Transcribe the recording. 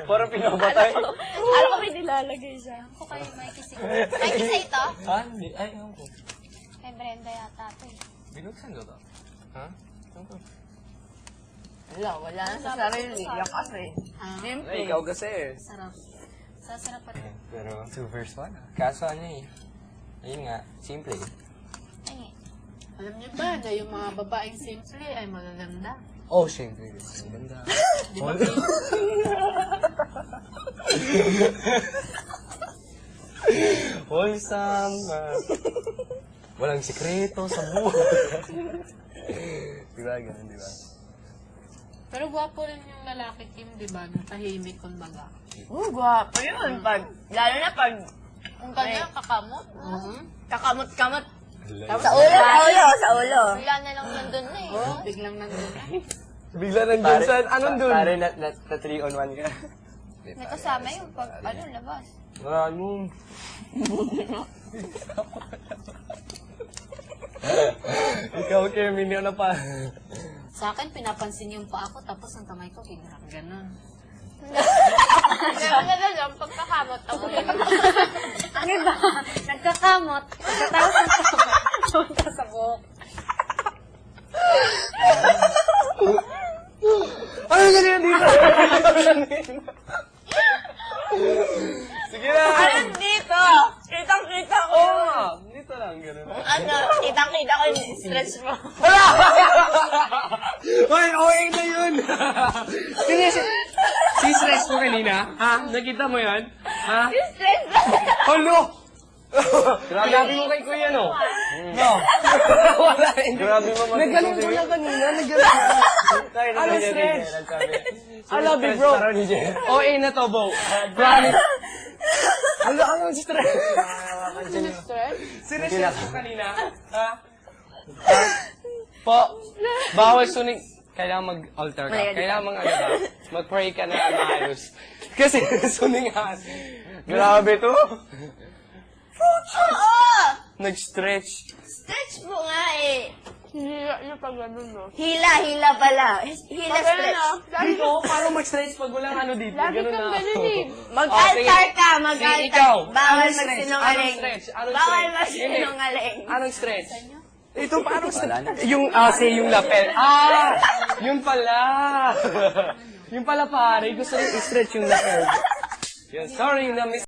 Parang pinabatay. Alam ko may nilalagay siya. Ako kayo may kisig. May kisa ito? Ha? Hindi. Ay, ewan ko. Kay Brenda yata ito eh. Binuksan ko to. Ha? Ewan ko. Wala na sa sarili. Yung kasi. Siyempre. Ay, ikaw kasi eh. Sarap. Sasarap pa rin. Pero 2 verse 1 ah. Kaso ano eh. Ayun nga, simple eh. Ay, Alam niyo ba na yung mga babaeng simple ay magaganda? Oh, siyempre. Ang ganda. Di ba? Wholesome. Walang sikreto sa buhay. Diba, ganun, diba? Pero gwapo rin yung lalaki Kim, di ba? Na tahimik, kumbaga. Gwapo yun. Lalo na pag ang ganda, kakamot. kakamot-kamot. Sa Sa ulo, sa ulo. Wala na lang nandun na eh. Oh, biglang nandun na. Bigla nandun sa, anong dun? Pare na 3 on 1 ka. May kasama yung pag, labas. Maraming. Ikaw, Kim, hindi na pa. Sa akin, pinapansin yung pa ako, tapos ang kamay ko, bigla. Ganon. Meron na lang, pagkakamot ako. Ano ba? Nagkakamot. Pagkatapos punta sa buhok. Ano ganyan dito? Sige na! Ano dito? Kitang-kita ko. Oo nga! Dito lang, gano'n. Ano? Kitang-kita ko yung stretch mo. Hoy, okay na yun! Si stress mo kanina? Ha? Nakita mo yan? Ha? Stretch mo. Hello! Grabe mo kay Kuya, no? No. Wala rin. Grabe mo mag- Naggaling ko na kanina. Ano stress? I love you, bro. OA na to, Bo. Promise. Ano stress? Stress mo kanina? Ha? Po, bawal suning... Kailangan mag-altar ka. Kailangan mag-pray ka na maayos. Kasi suningan. Grabe to. Oo! Nag-stretch. Stretch mo nga eh. Hila pag ganun, no? Hila pala. Hila stretch. Dito, paano mag-stretch pag walang ano dito? Lagi Ganun kang na. ganun eh. Mag-altar ka, Sige, mag-altar. ikaw. Bawal Anong stretch? magsinungaling. Anong stretch? Anong Bawal stretch? magsinungaling. Anong stretch? Ito, paano stretch? Yung, yung lapel. Yun pala. Yun pala pare. Gusto rin i-stretch yung lapel. Yun, sorry, na-miss.